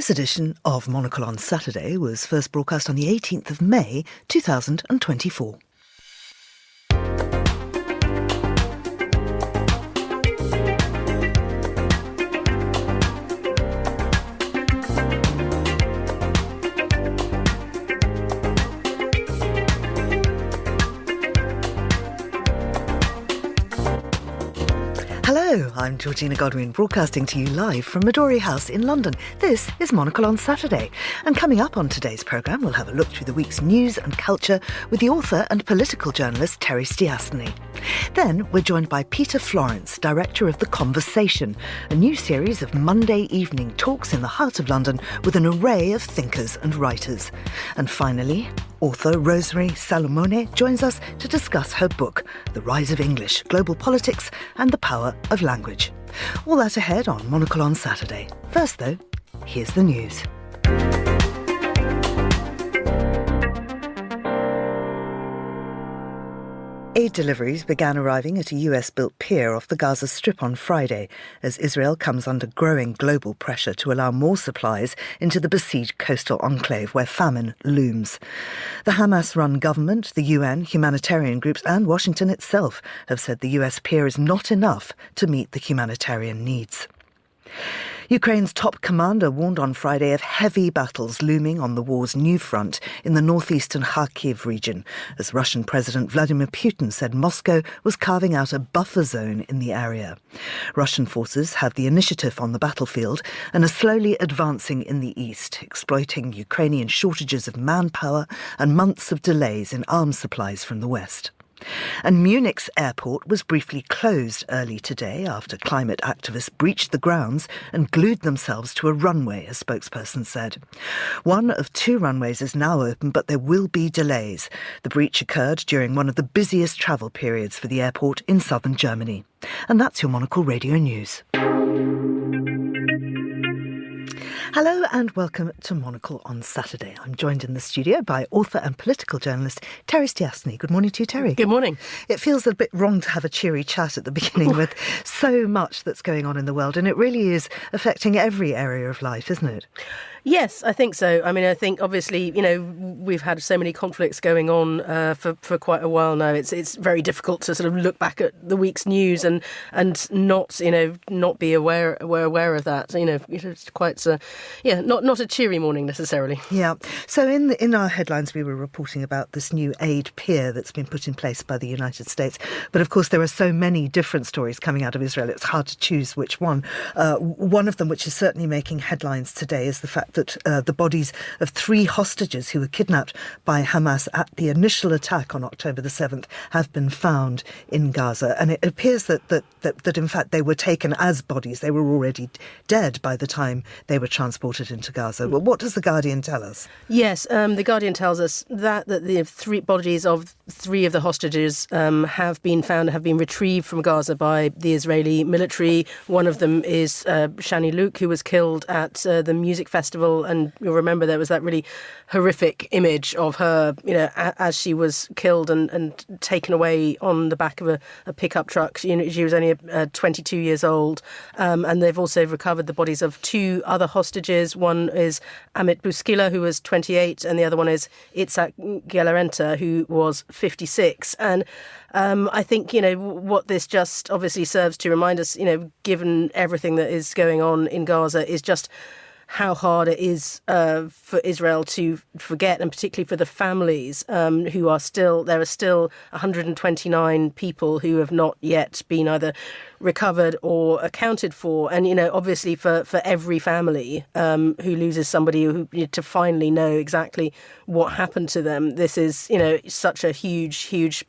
This edition of Monocle on Saturday was first broadcast on the 18th of May 2024. Hello, I'm Georgina Godwin, broadcasting to you live from Midori House in London. This is Monocle on Saturday. And coming up on today's programme, we'll have a look through the week's news and culture with the author and political journalist Terry Stiastny. Then we're joined by Peter Florence, director of The Conversation, a new series of Monday evening talks in the heart of London with an array of thinkers and writers. And finally, author Rosemary Salomone joins us to discuss her book, The Rise of English, Global Politics and the Power of Language. All that ahead on Monocle on Saturday. First, though, here's the news. Aid deliveries began arriving at a US-built pier off the Gaza Strip on Friday as Israel comes under growing global pressure to allow more supplies into the besieged coastal enclave where famine looms. The Hamas-run government, the UN, humanitarian groups and Washington itself have said the US pier is not enough to meet the humanitarian needs. Ukraine's top commander warned on Friday of heavy battles looming on the war's new front in the northeastern Kharkiv region, as Russian President Vladimir Putin said Moscow was carving out a buffer zone in the area. Russian forces have the initiative on the battlefield and are slowly advancing in the east, exploiting Ukrainian shortages of manpower and months of delays in arms supplies from the west. And Munich's airport was briefly closed early today after climate activists breached the grounds and glued themselves to a runway, a spokesperson said. One of two runways is now open, but there will be delays. The breach occurred during one of the busiest travel periods for the airport in southern Germany. And that's your Monocle Radio News. Hello and welcome to Monocle on Saturday. I'm joined in the studio by author and political journalist Terry Stiastny. Good morning to you, Terry. Good morning. It feels a bit wrong to have a cheery chat at the beginning with so much that's going on in the world, and it really is affecting every area of life, isn't it? Yes, I think so. I mean, I think obviously, we've had so many conflicts going on for quite a while now. It's very difficult to sort of look back at the week's news and not be aware of that. It's quite not a cheery morning necessarily. Yeah. So in our headlines, we were reporting about this new aid pier that's been put in place by the United States. But of course, there are so many different stories coming out of Israel. It's hard to choose which one. One of them, which is certainly making headlines today, is the fact that the bodies of 3 hostages who were kidnapped by Hamas at the initial attack on October the 7th have been found in Gaza. And it appears that in fact they were taken as bodies. They were already dead by the time they were transported into Gaza. Well, what does The Guardian tell us? Yes, The Guardian tells us that the 3 bodies of 3 of the hostages have been found, have been retrieved from Gaza by the Israeli military. One of them is Shani Luke, who was killed at the music festival. And you'll remember there was that really horrific image of her, as she was killed and taken away on the back of a pickup truck. She was only 22 years old. And they've also recovered the bodies of 2 other hostages. One is Amit Bouskila, who was 28, and the other one is Itzhak Gelarenta, who was 56. And I think, what this just obviously serves to remind us, given everything that is going on in Gaza, is just how hard it is for Israel to forget, and particularly for the families who are still, there are still 129 people who have not yet been either recovered or accounted for. And, obviously for every family who loses somebody who to finally know exactly what happened to them, this is, such a huge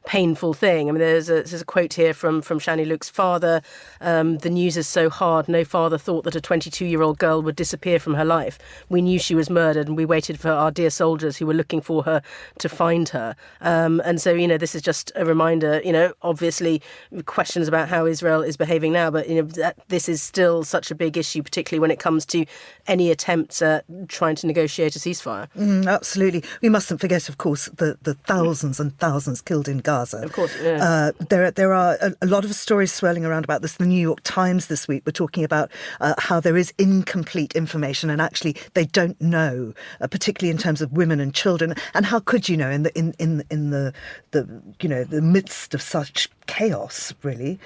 painful thing. I mean, there's a quote here from Shani Luke's father. The news is so hard. No father thought that a 22-year-old girl would disappear from her life. We knew she was murdered, and we waited for our dear soldiers who were looking for her to find her. And so, this is just a reminder, obviously questions about how Israel is behaving now, but, that this is still such a big issue, particularly when it comes to any attempts at trying to negotiate a ceasefire. Absolutely. We mustn't forget, of course, the thousands and thousands thousands killed in Gaza. Of course, yeah. There are a lot of stories swirling around about this. The New York Times this week were talking about how there is incomplete information, and actually they don't know, particularly in terms of women and children. And how could you know in the midst of such chaos, really?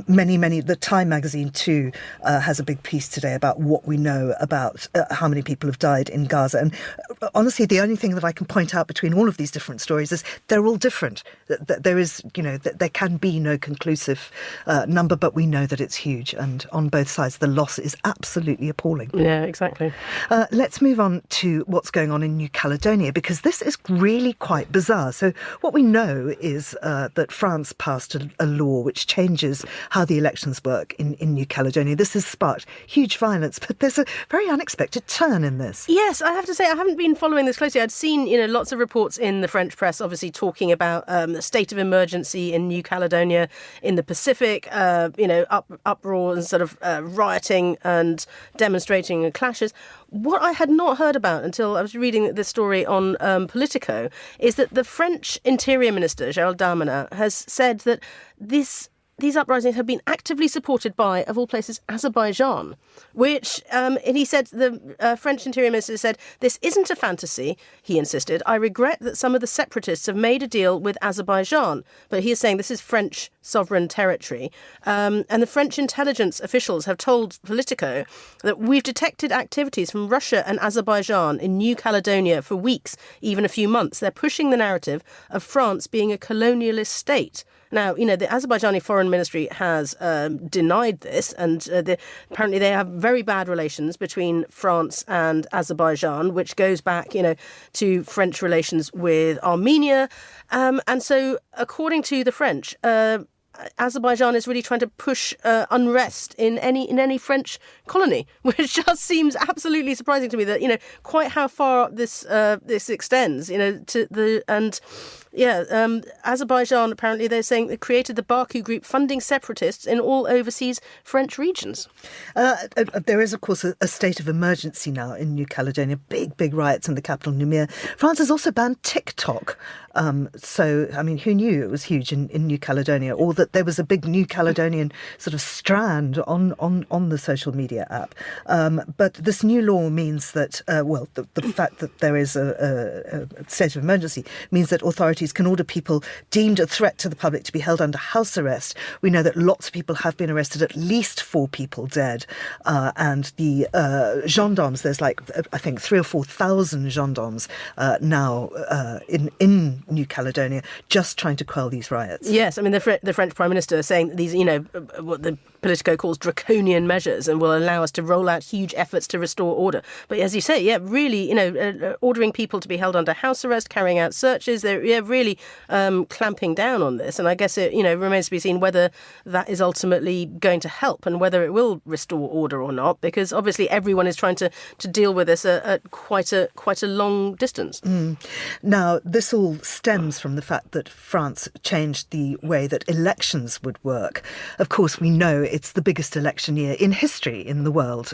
Many. The Time magazine too has a big piece today about what we know about how many people have died in Gaza. And honestly, the only thing that I can point out between all of these different stories is they're all different. There is, there can be no conclusive number, but we know that it's huge. And on both sides, the loss is absolutely appalling. Yeah, exactly. Let's move on to what's going on in New Caledonia, because this is really quite bizarre. So what we know is that France passed a law which changes how the elections work in New Caledonia. This has sparked huge violence, but there's a very unexpected turn in this. Yes, I have to say I haven't been following this closely. I'd seen, lots of reports in the French press, obviously talking about the state of emergency in New Caledonia, in the Pacific, uproar and sort of rioting and demonstrating and clashes. What I had not heard about until I was reading this story on Politico is that the French Interior Minister, Gérald Darmanin, has said that these uprisings have been actively supported by, of all places, Azerbaijan, which, and he said, the French Interior Minister said, this isn't a fantasy, he insisted. I regret that some of the separatists have made a deal with Azerbaijan. But he is saying this is French sovereign territory. And the French intelligence officials have told Politico that we've detected activities from Russia and Azerbaijan in New Caledonia for weeks, even a few months. They're pushing the narrative of France being a colonialist state. Now, the Azerbaijani Foreign Ministry has denied this, and apparently they have very bad relations between France and Azerbaijan, which goes back, to French relations with Armenia. And so, according to the French, Azerbaijan is really trying to push unrest in any French colony, which just seems absolutely surprising to me. That quite how far this extends. Azerbaijan, apparently they're saying they created the Baku group funding separatists in all overseas French regions. There is, of course, a state of emergency now in New Caledonia. Big riots in the capital, Nouméa. France has also banned TikTok. Who knew it was huge in New Caledonia, or that there was a big New Caledonian sort of strand on the social media app. But this new law means that, the fact that there is a state of emergency means that authorities can order people deemed a threat to the public to be held under house arrest. We know that lots of people have been arrested, at least 4 people dead. And the gendarmes, there's I think 3,000 or 4,000 gendarmes now in New Caledonia, just trying to quell these riots. Yes, I mean, the French Prime Minister saying these, what the Politico calls draconian measures, and will allow us to roll out huge efforts to restore order. But as you say, really, ordering people to be held under house arrest, carrying out searches, they're really clamping down on this. And I guess it, remains to be seen whether that is ultimately going to help and whether it will restore order or not, because obviously everyone is trying to deal with this at quite a long distance. Now, this all stems from the fact that France changed the way that elections would work. Of course, we know it's the biggest election year in history in the world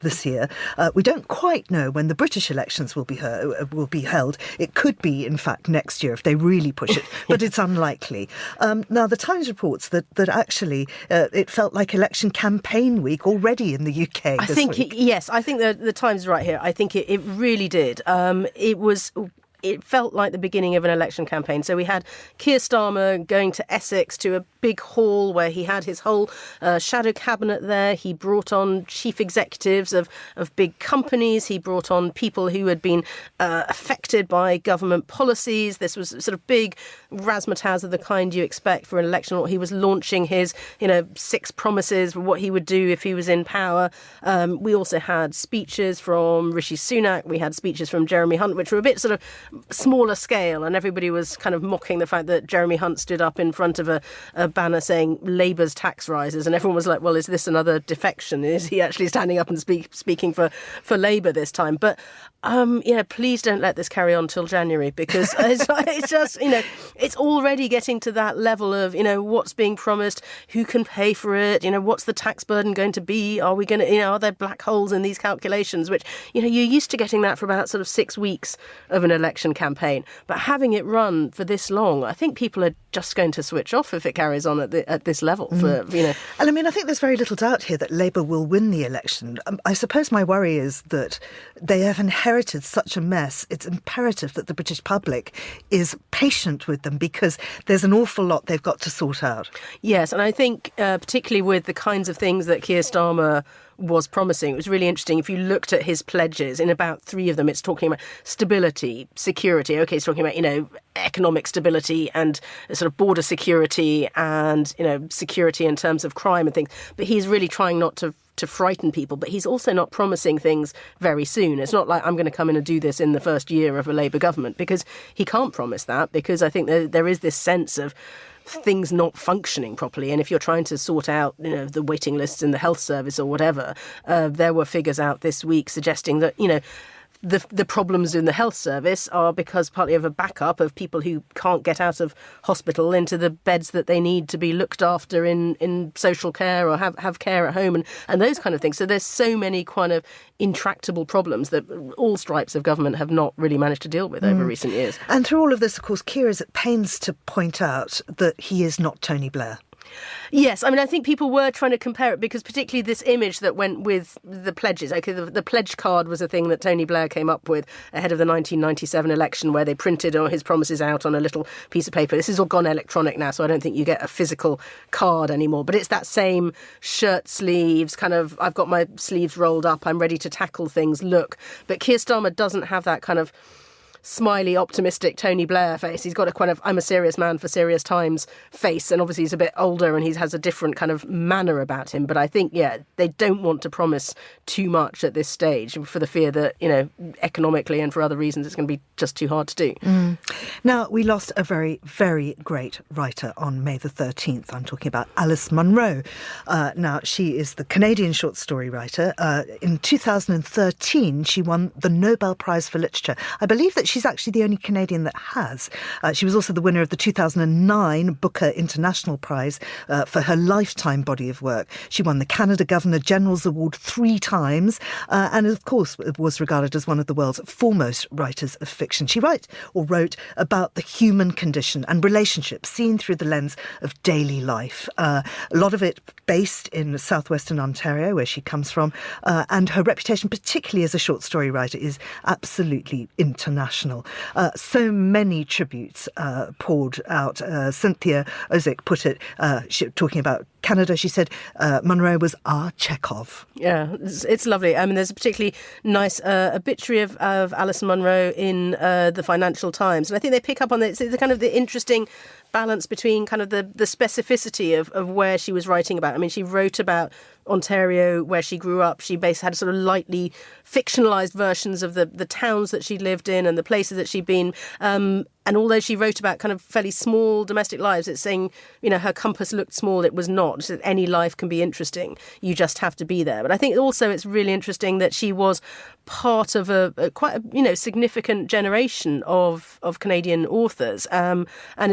this year. We don't quite know when the British elections will be held. It could be, in fact, next year if they really push it, but it's unlikely. Now, the Times reports that actually it felt like election campaign week already in the UK this week. Yes, I think the Times is right here. I think it really did. It felt like the beginning of an election campaign. So we had Keir Starmer going to Essex to a big hall where he had his whole shadow cabinet there. He brought on chief executives of big companies. He brought on people who had been affected by government policies. This was sort of big razzmatazz of the kind you expect for an election. He was launching his, 6 promises for what he would do if he was in power. We also had speeches from Rishi Sunak. We had speeches from Jeremy Hunt, which were a bit sort of smaller scale, and everybody was kind of mocking the fact that Jeremy Hunt stood up in front of a banner saying Labour's tax rises, and everyone was like, well, is this another defection? Is he actually standing up and speaking for Labour this time? But please don't let this carry on till January, because it's just, it's already getting to that level of, what's being promised, who can pay for it, what's the tax burden going to be? Are we going to, are there black holes in these calculations? Which, you're used to getting that for about sort of 6 weeks of an election. election campaign. But having it run for this long, I think people are just going to switch off if it carries on at this level. And I mean, I think there's very little doubt here that Labour will win the election. I suppose my worry is that they have inherited such a mess. It's imperative that the British public is patient with them because there's an awful lot they've got to sort out. Yes, and I think particularly with the kinds of things that Keir Starmer was promising. It was really interesting. If you looked at his pledges, in about 3 of them, it's talking about stability, security. OK, it's talking about, economic stability and sort of border security and, security in terms of crime and things. But he's really trying not to frighten people, but he's also not promising things very soon. It's not like I'm going to come in and do this in the first year of a Labour government, because he can't promise that, because I think there is this sense of things not functioning properly. And if you're trying to sort out, the waiting lists in the health service or whatever, there were figures out this week suggesting that, the problems in the health service are because partly of a backup of people who can't get out of hospital into the beds that they need to be looked after in social care or have care at home and those kind of things. So there's so many kind of intractable problems that all stripes of government have not really managed to deal with over recent years. And through all of this, of course, Keir is at pains to point out that he is not Tony Blair. Yes, I mean, I think people were trying to compare it because particularly this image that went with the pledges. Okay, the pledge card was a thing that Tony Blair came up with ahead of the 1997 election, where they printed all his promises out on a little piece of paper. This has all gone electronic now, so I don't think you get a physical card anymore. But it's that same shirt sleeves, kind of, I've got my sleeves rolled up, I'm ready to tackle things look. But Keir Starmer doesn't have that kind of smiley, optimistic Tony Blair face. He's got a kind of I'm a serious man for serious times face, and obviously he's a bit older and he has a different kind of manner about him. But I think, they don't want to promise too much at this stage for the fear that, economically and for other reasons it's going to be just too hard to do. Now, we lost a very, very great writer on May the 13th. I'm talking about Alice Munro. Now, she is the Canadian short story writer. In 2013, she won the Nobel Prize for Literature. I believe that she's actually the only Canadian that has. She was also the winner of the 2009 Booker International Prize for her lifetime body of work. She won the Canada Governor General's Award 3 times and, of course, was regarded as one of the world's foremost writers of fiction. She wrote about the human condition and relationships seen through the lens of daily life. A lot of it based in southwestern Ontario, where she comes from, and her reputation, particularly as a short story writer, is absolutely international. So many tributes poured out. Cynthia Ozick put it, talking about Canada, she said Munro was our Chekhov. Yeah, it's lovely. I mean, there's a particularly nice obituary of Alice Munro in the Financial Times. And I think they pick up on the kind of the interesting balance between kind of the specificity of where she was writing about. I mean, she wrote about Ontario, where she grew up. She basically had sort of lightly fictionalised versions of the towns that she lived in and the places that she'd been. And although she wrote about kind of fairly small domestic lives, it's saying, her compass looked small. It was not. She said, any life can be interesting. You just have to be there. But I think also it's really interesting that she was part of a quite a significant generation of Canadian authors. And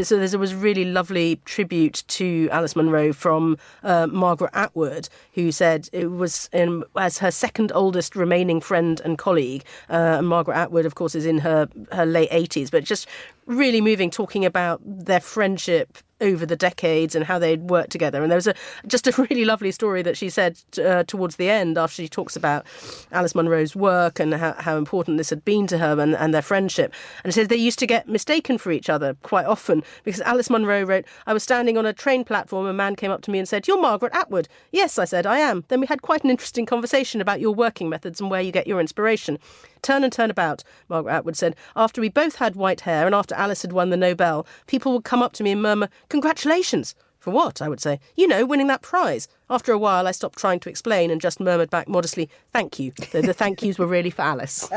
so there was a really lovely tribute to Alice Munro from Margaret Atwood, who said it was as her second oldest remaining friend and colleague. Margaret Atwood, of course, is in her late 80s, but just really moving, talking about their friendship over the decades and how they'd worked together. And there was just a really lovely story that she said towards the end, after she talks about Alice Munro's work and how important this had been to her and their friendship. And she said they used to get mistaken for each other quite often, because Alice Munro wrote, I was standing on a train platform, a man came up to me and said, "You're Margaret Atwood." "Yes," I said, "I am." Then we had quite an interesting conversation about your working methods and where you get your inspiration. "Turn and turn about," Margaret Atwood said. "After we both had white hair and after Alice had won the Nobel, people would come up to me and murmur, 'Congratulations.' 'For what?' I would say. 'Winning that prize.' After a while, I stopped trying to explain and just murmured back modestly, 'Thank you.' The thank yous were really for Alice."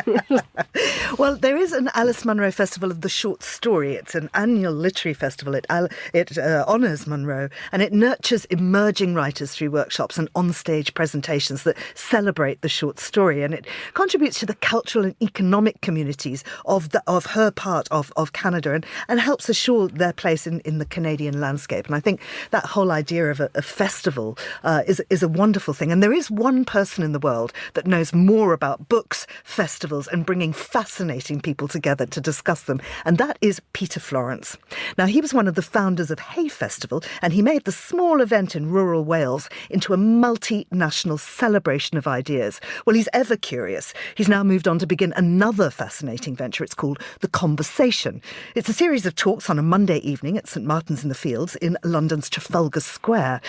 Well, there is an Alice Munro Festival of the Short Story. It's an annual literary festival. It honours Munro, and it nurtures emerging writers through workshops and on-stage presentations that celebrate the short story. And it contributes to the cultural and economic communities of her part of Canada and helps assure their place in the Canadian landscape. And I think that whole idea of a festival is a wonderful thing. And there is one person in the world that knows more about books, festivals, and bringing fascinating people together to discuss them, and that is Peter Florence. Now, he was one of the founders of Hay Festival, and he made the small event in rural Wales into a multinational celebration of ideas. Well, he's ever curious. He's now moved on to begin another fascinating venture. It's called The Conversation. It's a series of talks on a Monday evening at St Martin's in the Fields in London's Trafalgar Square.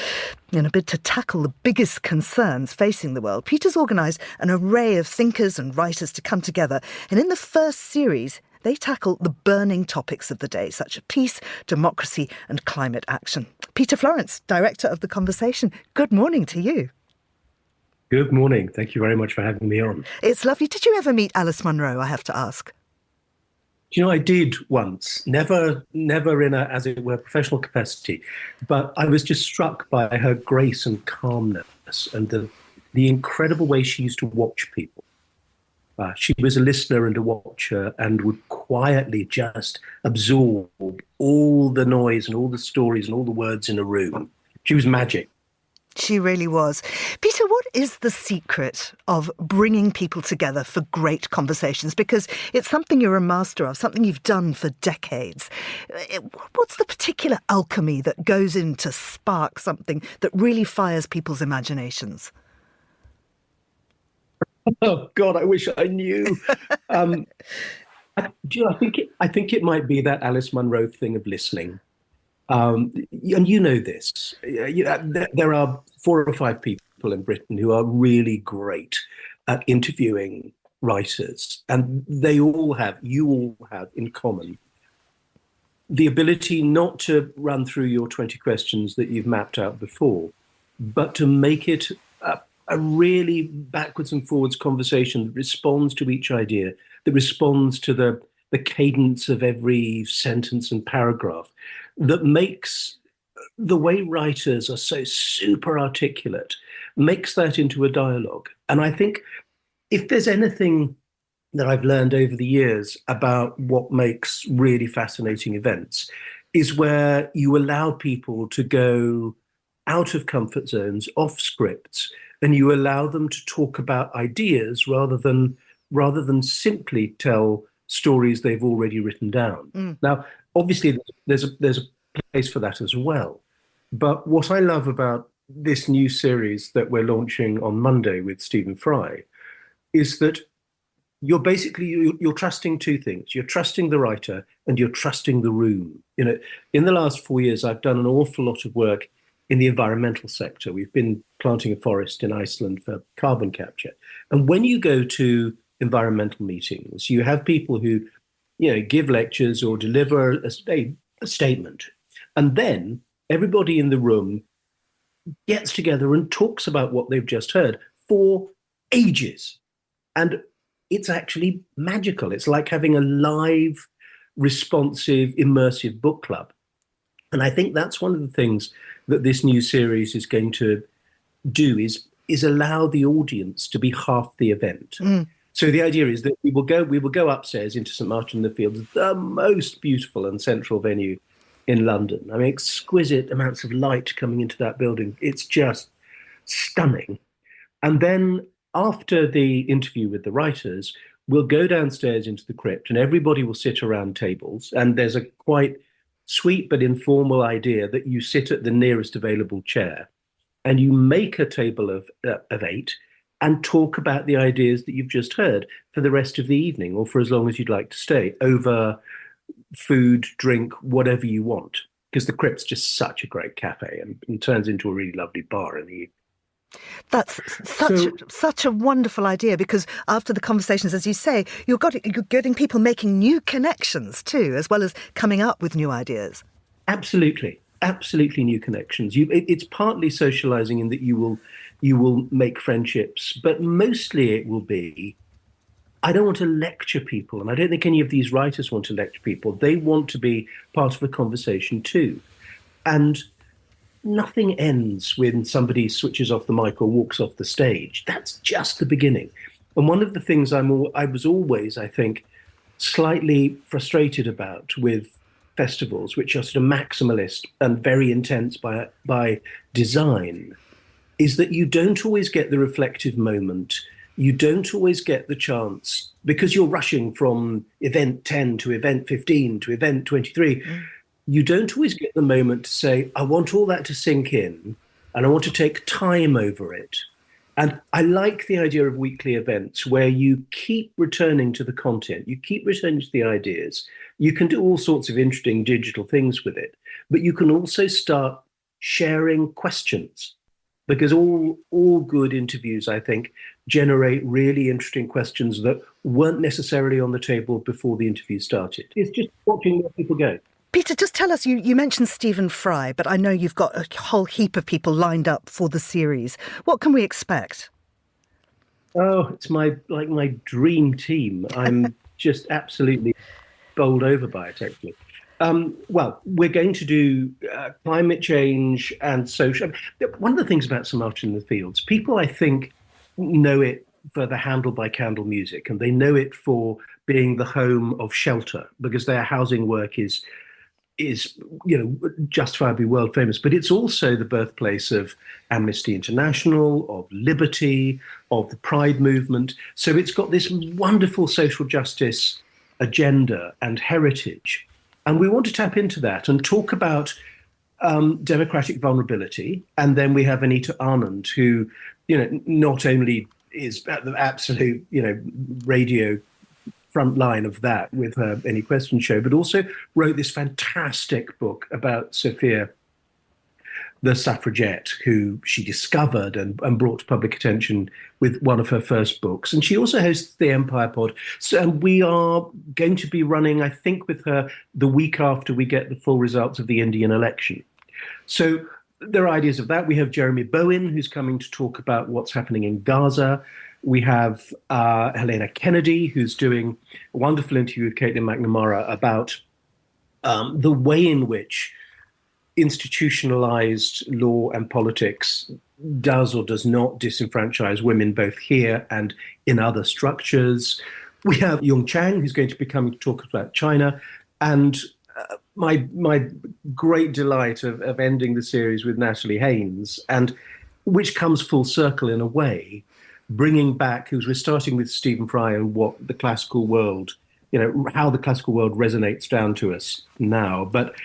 In a bid to tackle the biggest concerns facing the world, Peter's organised an array of thinkers and writers to come together. And in the first series, they tackle the burning topics of the day, such as peace, democracy and climate action. Peter Florence, director of The Conversation, good morning to you. Good morning. Thank you very much for having me on. It's lovely. Did you ever meet Alice Munro, I have to ask? Do you know, I did once, never in a, as it were, professional capacity, but I was just struck by her grace and calmness and the incredible way she used to watch people. She was a listener and a watcher and would quietly just absorb all the noise and all the stories and all the words in a room. She was magic. She really was. Peter, what is the secret of bringing people together for great conversations? Because it's something you're a master of, something you've done for decades. What's the particular alchemy that goes in to spark something that really fires people's imaginations? Oh God, I wish I knew. Do you know, I think it might be that Alice Munro thing of listening. And you know this. There are 4 or 5 people in Britain who are really great at interviewing writers, and you all have in common the ability not to run through your 20 questions that you've mapped out before, but to make it a really backwards and forwards conversation that responds to each idea, that responds to the cadence of every sentence and paragraph, that makes the way writers are so super articulate, makes that into a dialogue. And I think if there's anything that I've learned over the years about what makes really fascinating events, is where you allow people to go out of comfort zones, off scripts, and you allow them to talk about ideas rather than simply tell stories they've already written down. Now, obviously, there's a place for that as well. But what I love about this new series that we're launching on Monday with Stephen Fry is that you're trusting 2 things. You're trusting the writer and you're trusting the room. You know, in the last 4 years, I've done an awful lot of work in the environmental sector. We've been planting a forest in Iceland for carbon capture. And when you go to environmental meetings, you have people who, you know, give lectures or deliver a statement. And then everybody in the room gets together and talks about what they've just heard for ages. And it's actually magical. It's like having a live, responsive, immersive book club. And I think that's one of the things that this new series is going to do is allow the audience to be half the event. So the idea is that we will go upstairs into St Martin in the Fields, the most beautiful and central venue in London. I mean, exquisite amounts of light coming into that building. It's just stunning. And then after the interview with the writers, we'll go downstairs into the crypt and everybody will sit around tables. And there's a quite sweet but informal idea that you sit at the nearest available chair and you make a table of 8 and talk about the ideas that you've just heard for the rest of the evening or for as long as you'd like to stay, over food, drink, whatever you want. Because the Crypt's just such a great cafe and turns into a really lovely bar in the evening. That's such a wonderful idea, because after the conversations, as you say, you're getting people making new connections too, as well as coming up with new ideas. Absolutely new connections. It's partly socialising in that you will make friendships, but mostly it will be, I don't want to lecture people, and I don't think any of these writers want to lecture people. They want to be part of a conversation too. And nothing ends when somebody switches off the mic or walks off the stage. That's just the beginning. And one of the things I was always, I think, slightly frustrated about with festivals, which are sort of maximalist and very intense by design, is that you don't always get the reflective moment. You don't always get the chance, because you're rushing from event 10 to event 15 to event 23. You don't always get the moment to say, I want all that to sink in and I want to take time over it. And I like the idea of weekly events where you keep returning to the content, you keep returning to the ideas. You can do all sorts of interesting digital things with it, but you can also start sharing questions, because all good interviews, I think, generate really interesting questions that weren't necessarily on the table before the interview started. It's just watching where people go. Peter, just tell us, you mentioned Stephen Fry, but I know you've got a whole heap of people lined up for the series. What can we expect? Oh, it's my dream team. I'm just absolutely bowled over by it, actually. Well, we're going to do climate change and social. One of the things about So Much in the Fields, people, I think, know it for the Handle by Candle music, and they know it for being the home of shelter, because their housing work is justifiably world famous, but it's also the birthplace of Amnesty International, of Liberty, of the Pride movement. So it's got this wonderful social justice agenda and heritage. And we want to tap into that and talk about democratic vulnerability. And then we have Anita Anand, who, not only is at the absolute, radio front line of that with her Any Question show, but also wrote this fantastic book about Sophia, the suffragette, who she discovered and brought to public attention with one of her first books. And she also hosts the Empire Pod. So we are going to be running, I think, with her the week after we get the full results of the Indian election. So there are ideas of that. We have Jeremy Bowen, who's coming to talk about what's happening in Gaza. We have Helena Kennedy, who's doing a wonderful interview with Caitlin McNamara about the way in which institutionalized law and politics does or does not disenfranchise women, both here and in other structures. We have Yung Chang, who's going to be coming to talk about China. And my great delight of ending the series with Natalie Haynes, and which comes full circle in a way, bringing back, because we're starting with Stephen Fry and what the classical world, how the classical world resonates down to us now. But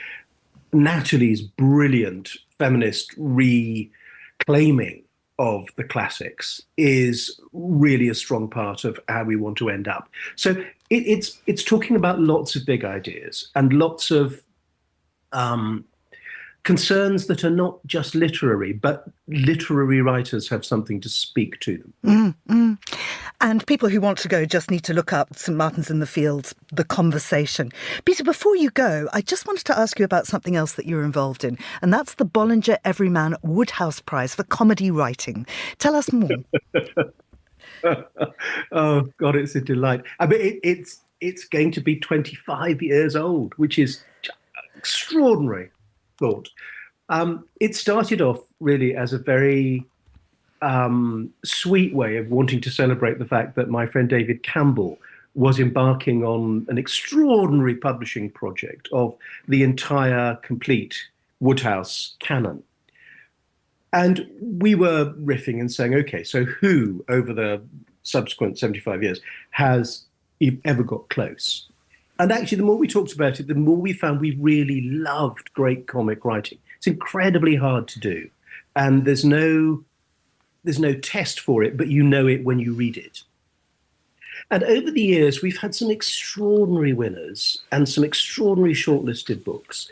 Natalie's brilliant feminist reclaiming of the classics is really a strong part of how we want to end up. So it's talking about lots of big ideas and lots of concerns that are not just literary, but literary writers have something to speak to them. And people who want to go just need to look up St Martin's in the Fields, The Conversation. Peter, before you go, I just wanted to ask you about something else that you're involved in, and that's the Bollinger Everyman Woodhouse Prize for Comedy Writing. Tell us more. Oh, God, it's a delight. I mean, it's going to be 25 years old, which is extraordinary thought. It started off really as a very sweet way of wanting to celebrate the fact that my friend David Campbell was embarking on an extraordinary publishing project of the entire complete Woodhouse canon. And we were riffing and saying, okay, so who over the subsequent 75 years has ever got close? And actually, the more we talked about it, the more we found we really loved great comic writing. It's incredibly hard to do. And there's no test for it, but you know it when you read it. And over the years, we've had some extraordinary winners and some extraordinary shortlisted books.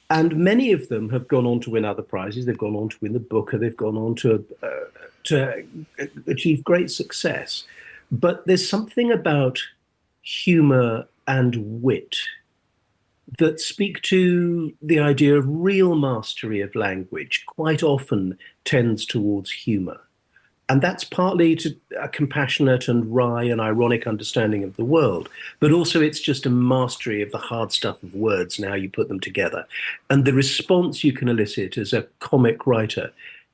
And many of them have gone on to win other prizes. They've gone on to win the Booker. They've gone on to achieve great success. But there's something about humour and wit that speak to the idea of real mastery of language, quite often tends towards humour. And that's partly to a compassionate and wry and ironic understanding of the world, but also it's just a mastery of the hard stuff of words and how you put them together. And the response you can elicit as a comic writer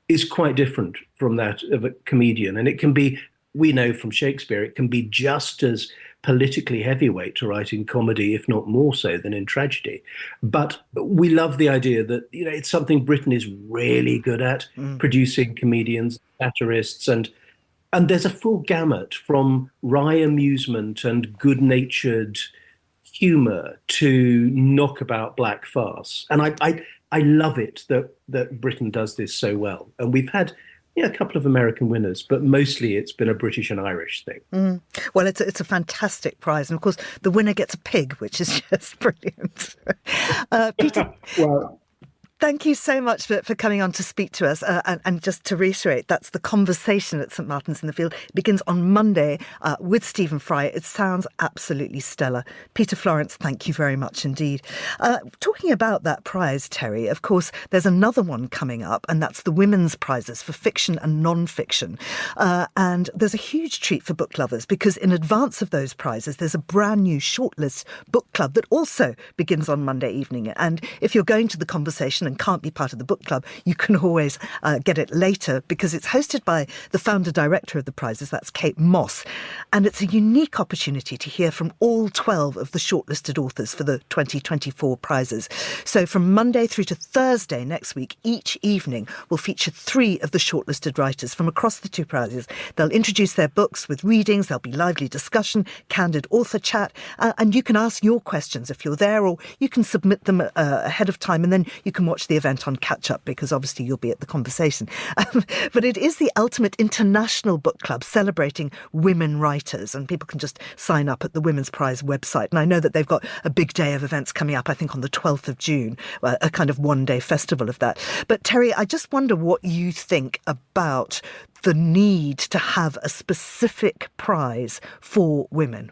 is quite different from that of a comedian. And it can be, we know from Shakespeare, it can be just as politically heavyweight to write in comedy, if not more so than in tragedy. But we love the idea that, it's something Britain is really good at, producing comedians, satirists, and there's a full gamut from wry amusement and good-natured humour to knockabout black farce. And I love it that Britain does this so well. And we've had a couple of American winners, but mostly it's been a British and Irish thing. Well, it's a fantastic prize. And of course, the winner gets a pig, which is just brilliant. Peter, Well, thank you so much for coming on to speak to us. And just to reiterate, that's the conversation at St Martin's in the Field. It begins on Monday with Stephen Fry. It sounds absolutely stellar. Peter, Florence, thank you very much indeed. Talking about that prize, Terry, of course, there's another one coming up, and that's the Women's Prizes for Fiction and Non-Fiction. And there's a huge treat for book lovers because in advance of those prizes, there's a brand new shortlist book club that also begins on Monday evening. And if you're going to the conversation and can't be part of the book club, you can always get it later because it's hosted by the founder director of the prizes, that's Kate Moss. And it's a unique opportunity to hear from all 12 of the shortlisted authors for the 2024 prizes. So from Monday through to Thursday next week, each evening will feature 3 of the shortlisted writers from across the 2 prizes. They'll introduce their books with readings, there'll be lively discussion, candid author chat, and you can ask your questions if you're there, or you can submit them ahead of time, and then you can watch the event on catch up because obviously you'll be at the conversation. But it is the ultimate international book club celebrating women writers, and people can just sign up at the Women's Prize website. And I know that they've got a big day of events coming up, I think on the 12th of June, a kind of one-day festival of that. But Terry, I just wonder what you think about the need to have a specific prize for women.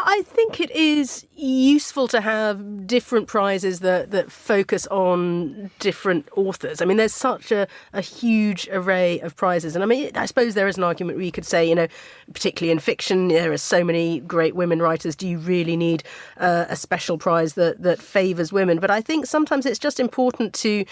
I think it is useful to have different prizes that focus on different authors. I mean, there's such a huge array of prizes. And I mean, I suppose there is an argument where you could say, particularly in fiction, there are so many great women writers. Do you really need a special prize that favours women? But I think sometimes it's just important to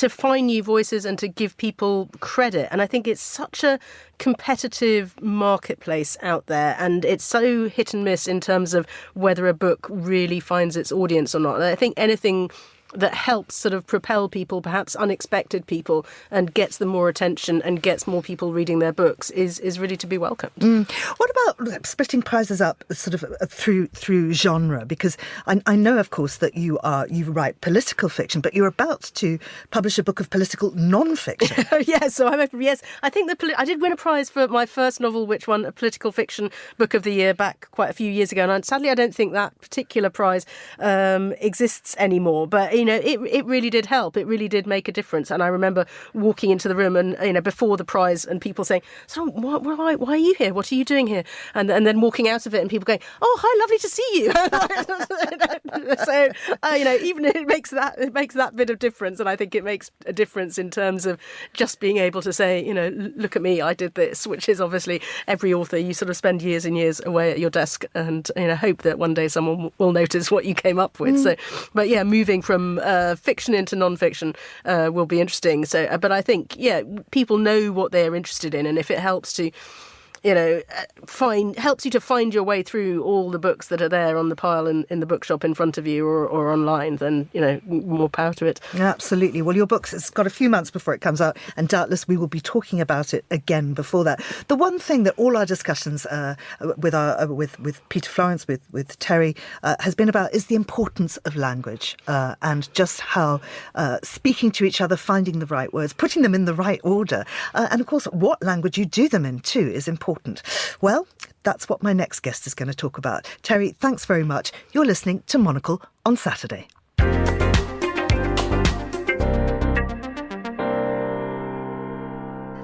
find new voices and to give people credit. And I think it's such a competitive marketplace out there, and it's so hit and miss in terms of whether a book really finds its audience or not. And I think anything that helps sort of propel people, perhaps unexpected people, and gets them more attention and gets more people reading their books is really to be welcomed. What about splitting prizes up sort of through genre? Because I know, of course, that you write political fiction, but you're about to publish a book of political non-fiction. Yes, so I think I did win a prize for my first novel, which won a political fiction book of the year back quite a few years ago. And sadly, I don't think that particular prize exists anymore. But it really did help. It really did make a difference. And I remember walking into the room and, before the prize and people saying, so why are you here? What are you doing here? And then walking out of it and people going, oh, hi, lovely to see you. So, even it makes that bit of difference. And I think it makes a difference in terms of just being able to say, look at me, I did this, which is obviously every author. You sort of spend years and years away at your desk and, hope that one day someone will notice what you came up with. So, but yeah, moving from fiction into non-fiction will be interesting. So, but I think, people know what they're interested in, and if it helps to, helps you to find your way through all the books that are there on the pile in the bookshop in front of you or online, then, more power to it. Absolutely. Well, your book has got a few months before it comes out, and doubtless we will be talking about it again before that. The one thing that all our discussions with Peter, Florence, with Terry has been about is the importance of language and just how speaking to each other, finding the right words, putting them in the right order, and of course what language you do them in too is important. Well, that's what my next guest is going to talk about. Terry, thanks very much. You're listening to Monocle on Saturday.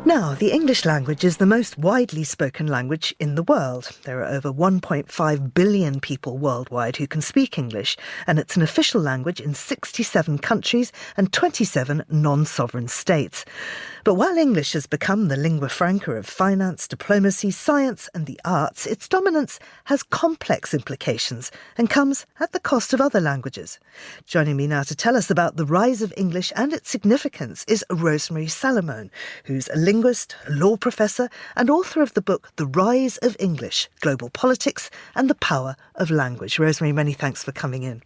Now, the English language is the most widely spoken language in the world. There are over 1.5 billion people worldwide who can speak English, and it's an official language in 67 countries and 27 non-sovereign states. But while English has become the lingua franca of finance, diplomacy, science and the arts, its dominance has complex implications and comes at the cost of other languages. Joining me now to tell us about the rise of English and its significance is Rosemary Salomone, who's a linguist linguist, a law professor, and author of the book The Rise of English, Global Politics and the Power of Language. Rosemary, many thanks for coming in.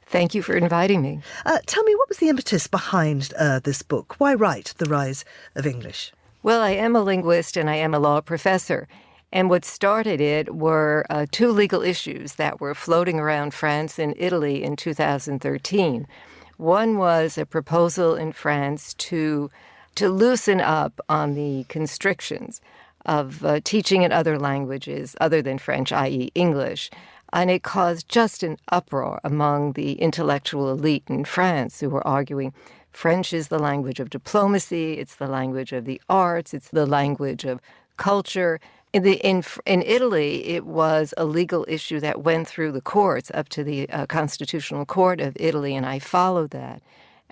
Thank you for inviting me. Tell me, what was the impetus behind this book? Why write The Rise of English? Well, I am a linguist and I am a law professor. And what started it were two legal issues that were floating around France and Italy in 2013. One was a proposal in France to loosen up on the constrictions of teaching in other languages other than French, i.e. English. And it caused just an uproar among the intellectual elite in France who were arguing French is the language of diplomacy, it's the language of the arts, it's the language of culture. In Italy, it was a legal issue that went through the courts up to the Constitutional Court of Italy, and I followed that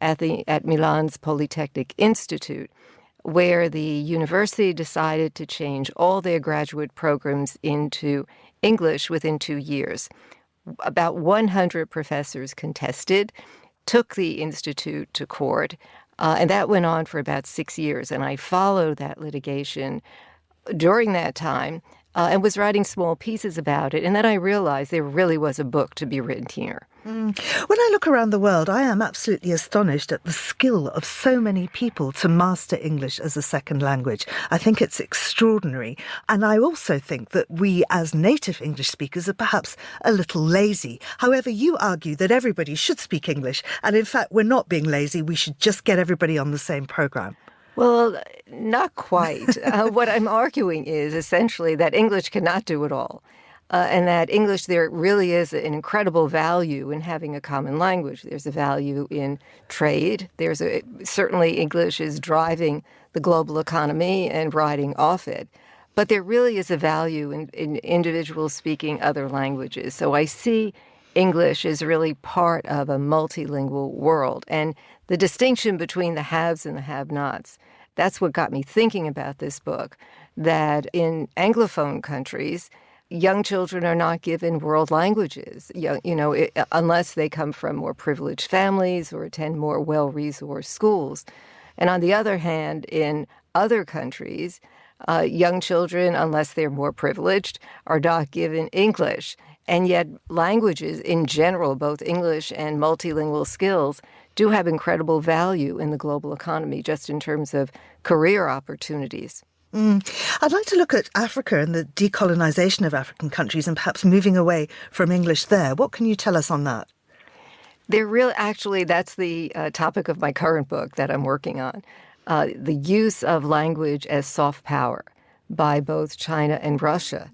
at Milan's Polytechnic Institute, where the university decided to change all their graduate programs into English within 2 years. About 100 professors contested, took the institute to court, and that went on for about 6 years, and I followed that litigation during that time and was writing small pieces about it. And then I realized there really was a book to be written here. When I look around the world, I am absolutely astonished at the skill of so many people to master English as a second language. I think it's extraordinary. And I also think that we as native English speakers are perhaps a little lazy. However, you argue that everybody should speak English. And in fact, we're not being lazy. We should just get everybody on the same program. Well, not quite. What I'm arguing is essentially that English cannot do it all. And that English, there really is an incredible value in having a common language. There's a value in trade. Certainly English is driving the global economy and riding off it. But there really is a value in individuals speaking other languages. So I see English is really part of a multilingual world. And the distinction between the haves and the have-nots, that's what got me thinking about this book, that in Anglophone countries, young children are not given world languages, unless they come from more privileged families or attend more well-resourced schools. And on the other hand, in other countries, young children, unless they're more privileged, are not given English. And yet languages in general, both English and multilingual skills, do have incredible value in the global economy, just in terms of career opportunities. I'd like to look at Africa and the decolonization of African countries and perhaps moving away from English there. What can you tell us on that? That's the topic of my current book that I'm working on. The use of language as soft power by both China and Russia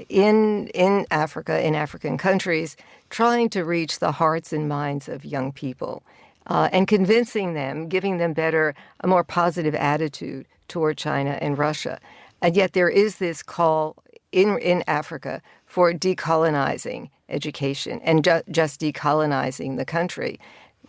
in Africa, in African countries, trying to reach the hearts and minds of young people and convincing them, giving them a more positive attitude toward China and Russia. And yet there is this call in Africa for decolonizing education and just decolonizing the country,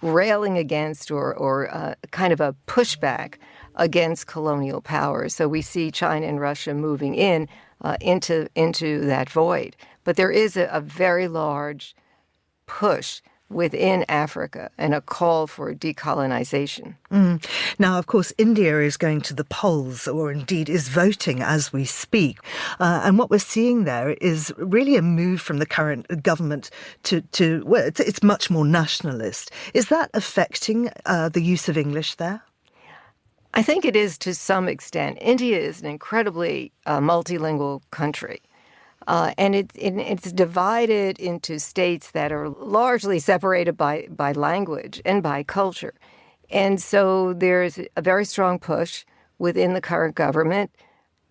railing against or kind of a pushback against colonial powers. So we see China and Russia moving into that void. But there is a very large push within Africa and a call for decolonization. Now, of course, India is going to the polls, or indeed is voting as we speak. And what we're seeing there is really a move from the current government it's much more nationalist. Is that affecting the use of English there? I think it is to some extent. India is an incredibly multilingual country. And it's divided into states that are largely separated by language and by culture. And so there's a very strong push within the current government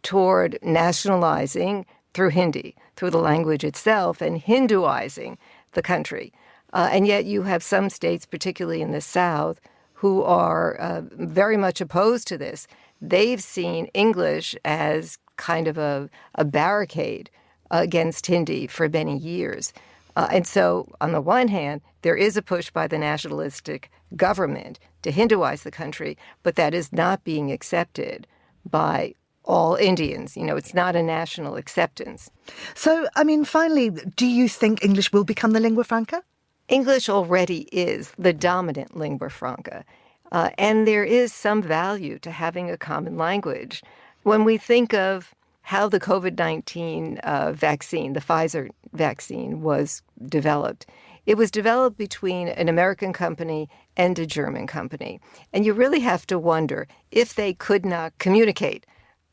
toward nationalizing through Hindi, through the language itself, and Hinduizing the country. And yet you have some states, particularly in the South, who are very much opposed to this. They've seen English as kind of a barricade against Hindi for many years. And so, on the one hand, there is a push by the nationalistic government to Hinduize the country, but that is not being accepted by all Indians. It's not a national acceptance. So, finally, do you think English will become the lingua franca? English already is the dominant lingua franca. And there is some value to having a common language. When we think of how the COVID-19 vaccine, the Pfizer vaccine, was developed, it was developed between an American company and a German company. And you really have to wonder, if they could not communicate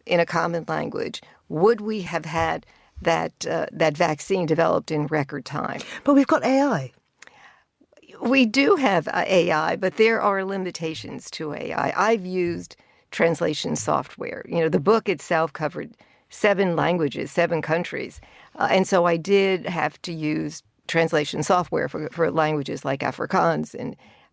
in a common language, would we have had that vaccine developed in record time? But we've got AI. We do have AI, but there are limitations to AI. I've used translation software. The book itself covered 7 languages, 7 countries. And so I did have to use translation software for languages like Afrikaans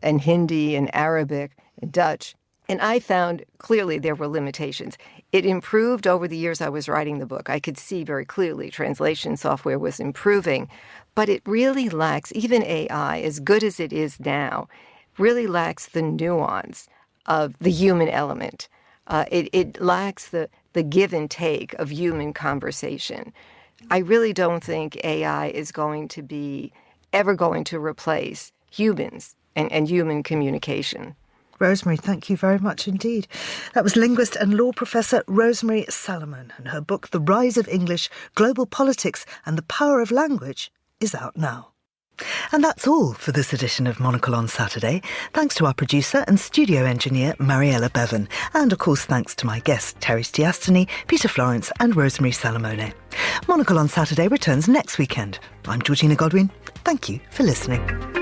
and Hindi and Arabic and Dutch. And I found clearly there were limitations. It improved over the years I was writing the book. I could see very clearly translation software was improving, but it really lacks, even AI, as good as it is now, really lacks the nuance of the human element. It lacks the give and take of human conversation. I really don't think AI is ever going to replace humans and human communication. Rosemary, thank you very much indeed. That was linguist and law professor Rosemary Salomone, and her book, The Rise of English, Global Politics and the Power of Language, is out now. And that's all for this edition of Monocle on Saturday. Thanks to our producer and studio engineer, Mariella Bevan. And of course, thanks to my guests, Terry Stiastny, Peter Florence and Rosemary Salomone. Monocle on Saturday returns next weekend. I'm Georgina Godwin. Thank you for listening.